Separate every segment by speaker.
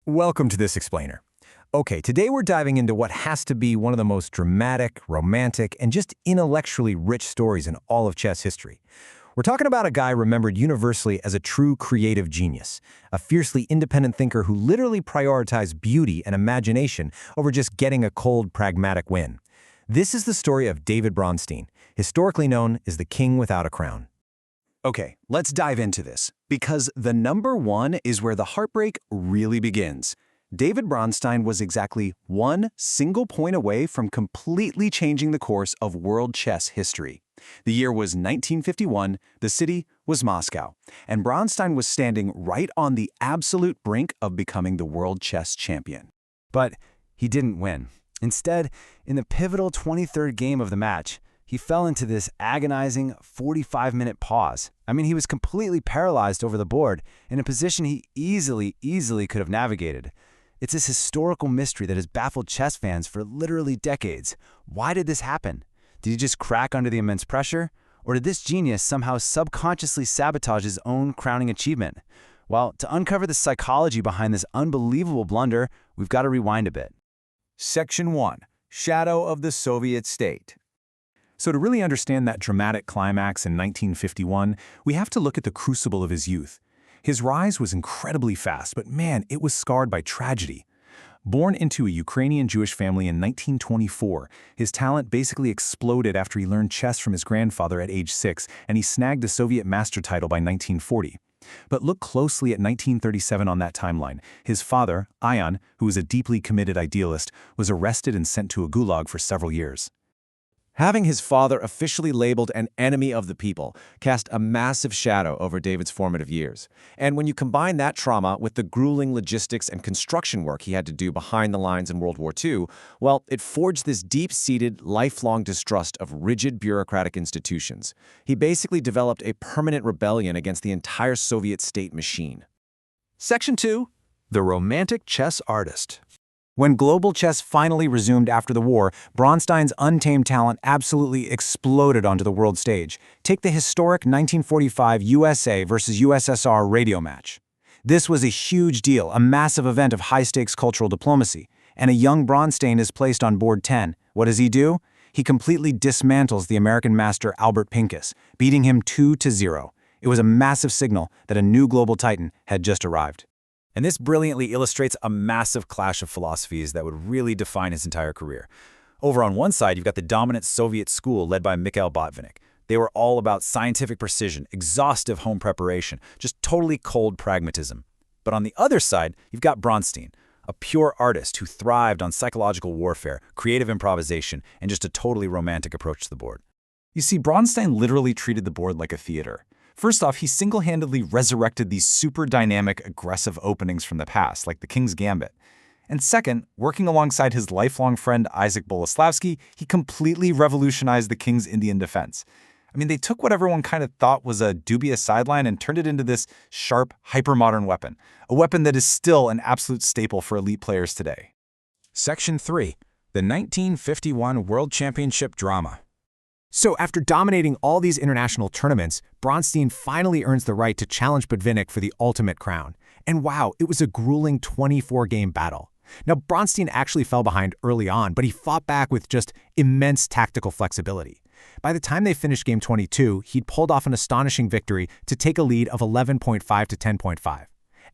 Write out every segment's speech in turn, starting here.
Speaker 1: Welcome to this explainer. Okay, today we're diving into what has to be one of the most dramatic, romantic, and just intellectually rich stories in all of chess history. We're talking about a guy remembered universally as a true creative genius, a fiercely independent thinker who literally prioritized beauty and imagination over just getting a cold, pragmatic win. This is the story of David Bronstein, historically known as the king without a crown.
Speaker 2: Okay, let's dive into this, because the number one is where the heartbreak really begins. David Bronstein was exactly one single point away from completely changing the course of world chess history. The year was 1951, the city was Moscow, and Bronstein was standing right on the absolute brink of becoming the world chess champion.
Speaker 3: But he didn't win. Instead, in the pivotal 23rd game of the match, he fell into this agonizing 45-minute pause. He was completely paralyzed over the board in a position he easily could have navigated. It's this historical mystery that has baffled chess fans for literally decades. Why did this happen? Did he just crack under the immense pressure? Or did this genius somehow subconsciously sabotage his own crowning achievement? Well, to uncover the psychology behind this unbelievable blunder, we've got to rewind a bit.
Speaker 1: Section 1. Shadow of the Soviet State. So to really understand that dramatic climax in 1951, we have to look at the crucible of his youth. His rise was incredibly fast, but man, it was scarred by tragedy. Born into a Ukrainian Jewish family in 1924, his talent basically exploded after he learned chess from his grandfather at age 6, and he snagged the Soviet master title by 1940. But look closely at 1937 on that timeline. His father, Ion, who was a deeply committed idealist, was arrested and sent to a gulag for several years.
Speaker 4: Having his father officially labeled an enemy of the people cast a massive shadow over David's formative years. And when you combine that trauma with the grueling logistics and construction work he had to do behind the lines in World War II, well, it forged this deep-seated, lifelong distrust of rigid bureaucratic institutions. He basically developed a permanent rebellion against the entire Soviet state machine.
Speaker 1: Section 2. The Romantic Chess Artist. When global chess finally resumed after the war, Bronstein's untamed talent absolutely exploded onto the world stage. Take the historic 1945 USA versus USSR radio match. This was a huge deal, a massive event of high-stakes cultural diplomacy. And a young Bronstein is placed on board 10. What does he do? He completely dismantles the American master Albert Pincus, beating him 2-0. It was a massive signal that a new global titan had just arrived.
Speaker 3: And this brilliantly illustrates a massive clash of philosophies that would really define his entire career. Over on one side, you've got the dominant Soviet school led by Mikhail Botvinnik. They were all about scientific precision, exhaustive home preparation, just totally cold pragmatism. But on the other side, you've got Bronstein, a pure artist who thrived on psychological warfare, creative improvisation, and just a totally romantic approach to the board.
Speaker 2: You see, Bronstein literally treated the board like a theater. First off, he single-handedly resurrected these super dynamic, aggressive openings from the past, like the King's Gambit. And second, working alongside his lifelong friend Isaac Boleslavsky, he completely revolutionized the King's Indian defense. They took what everyone kind of thought was a dubious sideline and turned it into this sharp, hyper-modern weapon, a weapon that is still an absolute staple for elite players today.
Speaker 1: Section 3. The 1951 World Championship Drama.
Speaker 5: So after dominating all these international tournaments, Bronstein finally earns the right to challenge Botvinnik for the ultimate crown. And wow, it was a grueling 24-game battle. Now, Bronstein actually fell behind early on, but he fought back with just immense tactical flexibility. By the time they finished game 22, he'd pulled off an astonishing victory to take a lead of 11.5 to 10.5.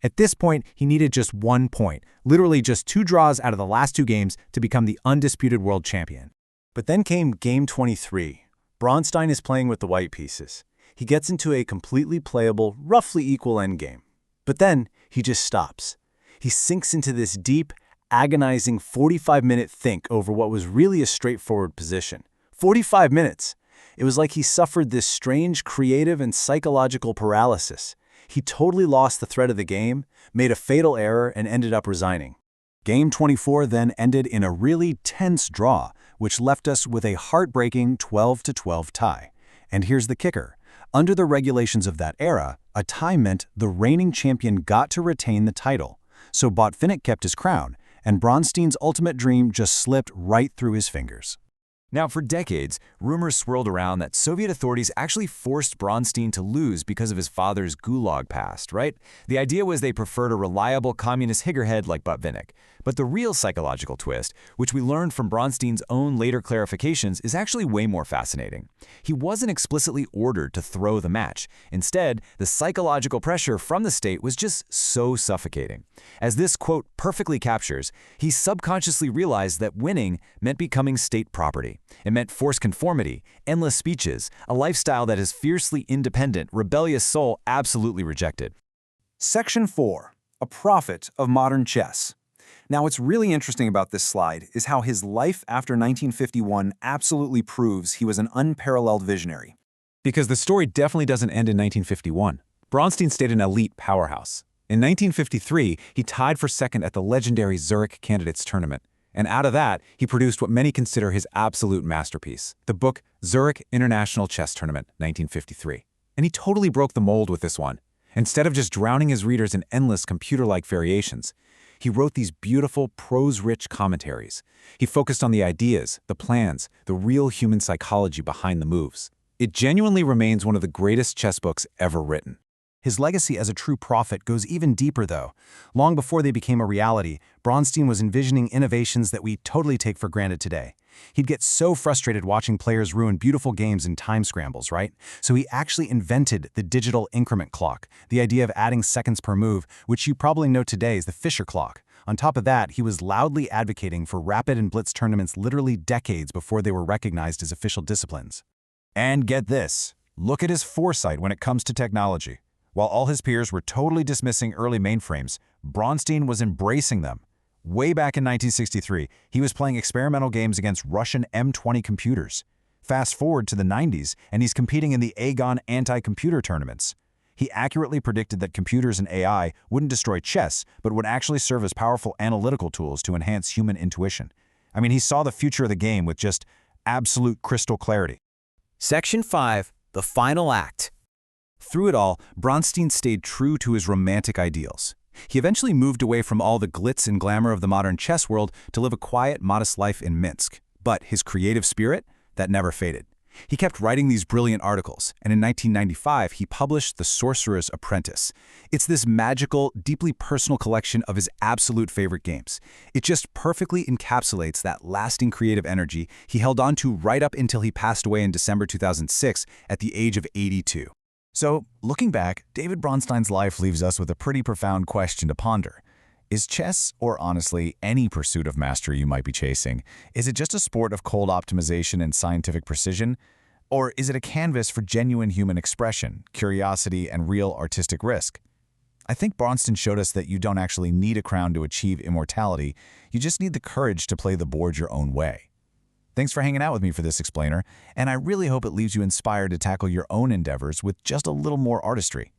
Speaker 5: At this point, he needed just 1 point, literally just 2 draws out of the last 2 games to become the undisputed world champion.
Speaker 3: But then came game 23. Bronstein is playing with the white pieces. He gets into a completely playable, roughly equal endgame. But then he just stops. He sinks into this deep, agonizing 45-minute think over what was really a straightforward position. 45 minutes! It was like he suffered this strange creative and psychological paralysis. He totally lost the thread of the game, made a fatal error, and ended up resigning. Game 24 then ended in a really tense draw, which left us with a heartbreaking 12-12 tie. And here's the kicker. Under the regulations of that era, a tie meant the reigning champion got to retain the title. So Botvinnik kept his crown, and Bronstein's ultimate dream just slipped right through his fingers.
Speaker 2: Now, for decades, rumors swirled around that Soviet authorities actually forced Bronstein to lose because of his father's gulag past, right? The idea was they preferred a reliable communist figurehead like Botvinnik. But the real psychological twist, which we learned from Bronstein's own later clarifications, is actually way more fascinating. He wasn't explicitly ordered to throw the match. Instead, the psychological pressure from the state was just so suffocating. As this quote perfectly captures, he subconsciously realized that winning meant becoming state property. It meant forced conformity, endless speeches, a lifestyle that his fiercely independent, rebellious soul absolutely rejected.
Speaker 1: Section 4. A prophet of modern chess. Now, what's really interesting about this slide is how his life after 1951 absolutely proves he was an unparalleled visionary.
Speaker 4: Because the story definitely doesn't end in 1951. Bronstein stayed an elite powerhouse. In 1953, he tied for second at the legendary Zurich Candidates Tournament. And out of that, he produced what many consider his absolute masterpiece, the book Zurich International Chess Tournament, 1953. And he totally broke the mold with this one. Instead of just drowning his readers in endless computer-like variations, he wrote these beautiful, prose-rich commentaries. He focused on the ideas, the plans, the real human psychology behind the moves. It genuinely remains one of the greatest chess books ever written.
Speaker 3: His legacy as a true prophet goes even deeper, though. Long before they became a reality, Bronstein was envisioning innovations that we totally take for granted today. He'd get so frustrated watching players ruin beautiful games in time scrambles, right? So he actually invented the digital increment clock, the idea of adding seconds per move, which you probably know today as the Fischer clock. On top of that, he was loudly advocating for rapid and blitz tournaments literally decades before they were recognized as official disciplines.
Speaker 2: And get this, look at his foresight when it comes to technology. While all his peers were totally dismissing early mainframes, Bronstein was embracing them. Way back in 1963, he was playing experimental games against Russian M20 computers. Fast forward to the 90s, and he's competing in the Agon anti-computer tournaments. He accurately predicted that computers and AI wouldn't destroy chess, but would actually serve as powerful analytical tools to enhance human intuition. I mean, he saw the future of the game with just absolute crystal clarity.
Speaker 6: Section 5. The Final Act.
Speaker 2: Through it all, Bronstein stayed true to his romantic ideals. He eventually moved away from all the glitz and glamour of the modern chess world to live a quiet, modest life in Minsk. But his creative spirit, that never faded. He kept writing these brilliant articles, and in 1995, he published The Sorcerer's Apprentice. It's this magical, deeply personal collection of his absolute favorite games. It just perfectly encapsulates that lasting creative energy he held on to right up until he passed away in December 2006 at the age of 82. So, looking back, David Bronstein's life leaves us with a pretty profound question to ponder. Is chess, or honestly, any pursuit of mastery you might be chasing, is it just a sport of cold optimization and scientific precision? Or is it a canvas for genuine human expression, curiosity, and real artistic risk? I think Bronstein showed us that you don't actually need a crown to achieve immortality, you just need the courage to play the board your own way. Thanks for hanging out with me for this explainer, and I really hope it leaves you inspired to tackle your own endeavors with just a little more artistry.